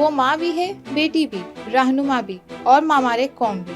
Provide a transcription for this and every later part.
وہ ماں بھی ہے، بیٹی بھی، رہنما بھی اور معمار قوم بھی۔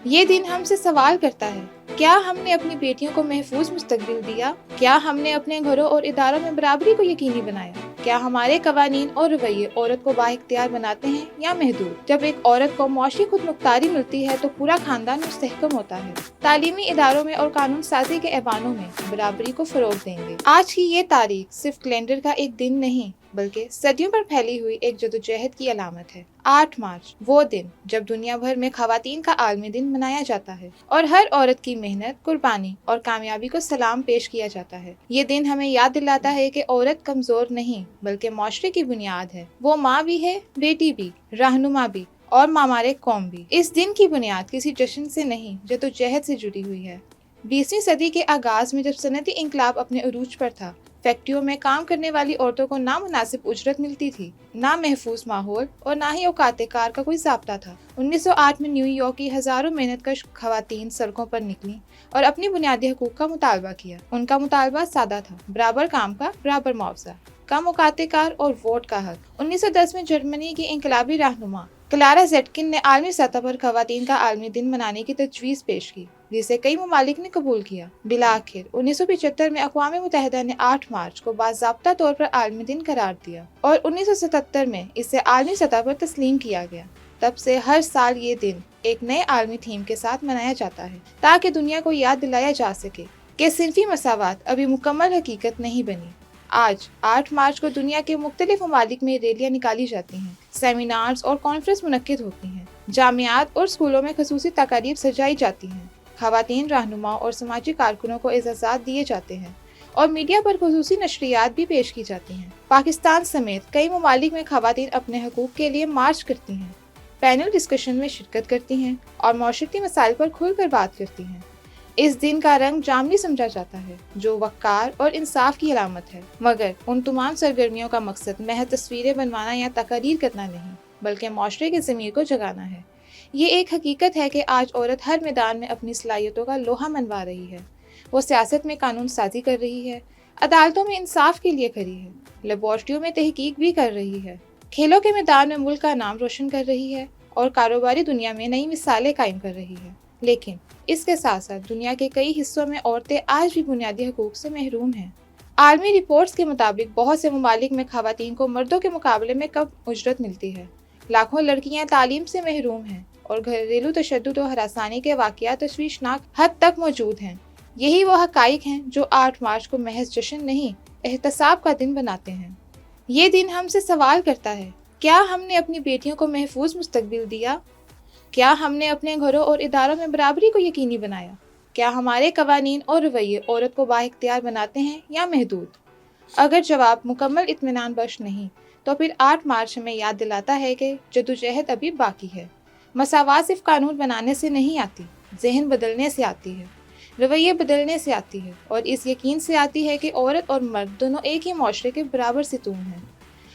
یہ دن ہم سے سوال کرتا ہے، کیا ہم نے اپنی بیٹیوں کو محفوظ مستقبل دیا؟ کیا ہم نے اپنے گھروں اور اداروں میں برابری کو یقینی بنایا؟ کیا ہمارے قوانین اور رویے عورت کو بااختیار بناتے ہیں یا محدود؟ جب ایک عورت کو معاشی خود مختاری ملتی ہے تو پورا خاندان مستحکم ہوتا ہے۔ تعلیمی اداروں میں اور قانون سازی کے ایوانوں میں برابری کو فروغ دیں گے۔ آج کی یہ تاریخ صرف کیلنڈر کا ایک دن نہیں بلکہ صدیوں پر پھیلی ہوئی ایک جدوجہد کی علامت ہے۔ 8 مارچ وہ دن جب دنیا بھر میں خواتین کا عالمی دن منایا جاتا ہے اور ہر عورت کی محنت، قربانی اور کامیابی کو سلام پیش کیا جاتا ہے۔ یہ دن ہمیں یاد دلاتا ہے کہ عورت کمزور نہیں بلکہ معاشرے کی بنیاد ہے۔ وہ ماں بھی ہے، بیٹی بھی، رہنما بھی اور معمار قوم بھی۔ اس دن کی بنیاد کسی جشن سے نہیں جدوجہد سے جڑی ہوئی ہے۔ 20ویں صدی کے آغاز میں جب صنعتی انقلاب اپنے عروج پر تھا، فیکٹریوں میں کام کرنے والی عورتوں کو نہ مناسب اجرت ملتی تھی، نہ محفوظ ماحول اور نہ ہی اوقات کار کا کوئی ضابطہ تھا۔ 1908 میں نیو یارک کی ہزاروں محنت کش خواتین سڑکوں پر نکلیں اور اپنی بنیادی حقوق کا مطالبہ کیا۔ ان کا مطالبہ سادہ تھا، برابر کام کا برابر معاوضہ، کم اوقات کار اور ووٹ کا حق۔ 1910 میں جرمنی کی انقلابی رہنما کلارا زیٹکن نے عالمی سطح پر خواتین کا عالمی دن منانے کی تجویز پیش کی، جسے کئی ممالک نے قبول کیا۔ بالآخر 1975 میں اقوام متحدہ نے 8 مارچ کو باضابطہ طور پر عالمی دن قرار دیا اور 1977 میں اسے عالمی سطح پر تسلیم کیا گیا۔ تب سے ہر سال یہ دن ایک نئے عالمی تھیم کے ساتھ منایا جاتا ہے تاکہ دنیا کو یاد دلایا جا سکے کہ صنفی مساوات ابھی مکمل حقیقت نہیں بنی۔ آج 8 مارچ کو دنیا کے مختلف ممالک میں ریلیاں نکالی جاتی ہیں، سیمینارز اور کانفرنس منعقد ہوتی ہیں، جامعات اور اسکولوں میں خصوصی تقاریب سجائی جاتی ہیں، خواتین رہنما اور سماجی کارکنوں کو اعزازات دیے جاتے ہیں اور میڈیا پر خصوصی نشریات بھی پیش کی جاتی ہیں۔ پاکستان سمیت کئی ممالک میں خواتین اپنے حقوق کے لیے مارچ کرتی ہیں، پینل ڈسکشن میں شرکت کرتی ہیں اور معاشرتی مسائل پر کھل کر بات کرتی ہیں۔ اس دن کا رنگ جامنی سمجھا جاتا ہے، جو وقار اور انصاف کی علامت ہے، مگر ان تمام سرگرمیوں کا مقصد محض تصویریں بنوانا یا تقاریر کرنا نہیں بلکہ معاشرے کے ضمیر کو جگانا ہے۔ یہ ایک حقیقت ہے کہ آج عورت ہر میدان میں اپنی صلاحیتوں کا لوہا منوا رہی ہے۔ وہ سیاست میں قانون سازی کر رہی ہے، عدالتوں میں انصاف کے لیے کھڑی ہے، لیبارٹریوں میں تحقیق بھی کر رہی ہے، کھیلوں کے میدان میں ملک کا نام روشن کر رہی ہے اور کاروباری دنیا میں نئی مثالیں قائم کر رہی ہے۔ لیکن اس کے ساتھ ساتھ دنیا کے کئی حصوں میں عورتیں آج بھی بنیادی حقوق سے محروم ہیں۔ عالمی رپورٹس کے مطابق بہت سے ممالک میں خواتین کو مردوں کے مقابلے میں کم اجرت ملتی ہے، لاکھوں لڑکیاں تعلیم سے محروم ہیں اور گھریلو تشدد و ہراسانی کے واقعات تشویشناک حد تک موجود ہیں۔ یہی وہ حقائق ہیں جو 8 مارچ کو محض جشن نہیں، احتساب کا دن بناتے ہیں۔ یہ دن ہم سے سوال کرتا ہے، کیا ہم نے اپنی بیٹیوں کو محفوظ مستقبل دیا؟ کیا ہم نے اپنے گھروں اور اداروں میں برابری کو یقینی بنایا؟ کیا ہمارے قوانین اور رویے عورت کو بااختیار بناتے ہیں یا محدود؟ اگر جواب مکمل اطمینان بخش نہیں تو پھر 8 مارچ ہمیں یاد دلاتا ہے کہ جدوجہد ابھی باقی ہے۔ مساوات صرف قانون بنانے سے نہیں آتی، ذہن بدلنے سے آتی ہے، رویے بدلنے سے آتی ہے اور اس یقین سے آتی ہے کہ عورت اور مرد دونوں ایک ہی معاشرے کے برابر ستون ہیں۔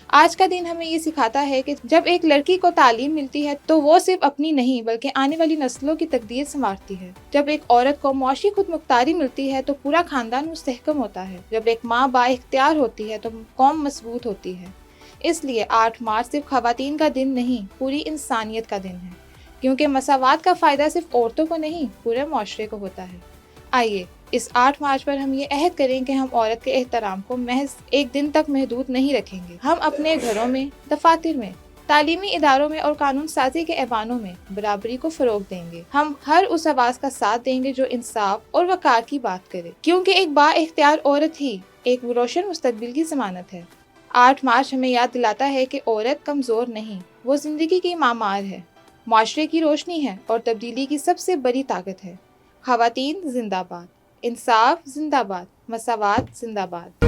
آج کا دن ہمیں یہ سکھاتا ہے کہ جب ایک لڑکی کو تعلیم ملتی ہے تو وہ صرف اپنی نہیں بلکہ آنے والی نسلوں کی تقدیر سنوارتی ہے۔ جب ایک عورت کو معاشی خود مختاری ملتی ہے تو پورا خاندان مستحکم ہوتا ہے۔ جب ایک ماں بااختیار ہوتی ہے تو قوم مضبوط ہوتی ہے۔ اس لیے 8 مارچ صرف خواتین کا دن نہیں، پوری انسانیت کا دن ہے، کیونکہ مساوات کا فائدہ صرف عورتوں کو نہیں، پورے معاشرے کو ہوتا ہے۔ آئیے اس 8 مارچ پر ہم یہ عہد کریں کہ ہم عورت کے احترام کو محض ایک دن تک محدود نہیں رکھیں گے۔ ہم اپنے گھروں میں، دفاتر میں، تعلیمی اداروں میں اور قانون سازی کے ایوانوں میں برابری کو فروغ دیں گے۔ ہم ہر اس آواز کا ساتھ دیں گے جو انصاف اور وقار کی بات کرے، کیونکہ ایک با اختیار عورت ہی ایک روشن مستقبل کی ضمانت ہے۔ 8 مارچ ہمیں یاد دلاتا ہے کہ عورت کمزور نہیں، وہ زندگی کی معمار ہے، معاشرے کی روشنی ہے اور تبدیلی کی سب سے بڑی طاقت ہے۔ خواتین زندہ باد، انصاف زندہ باد، مساوات زندہ باد۔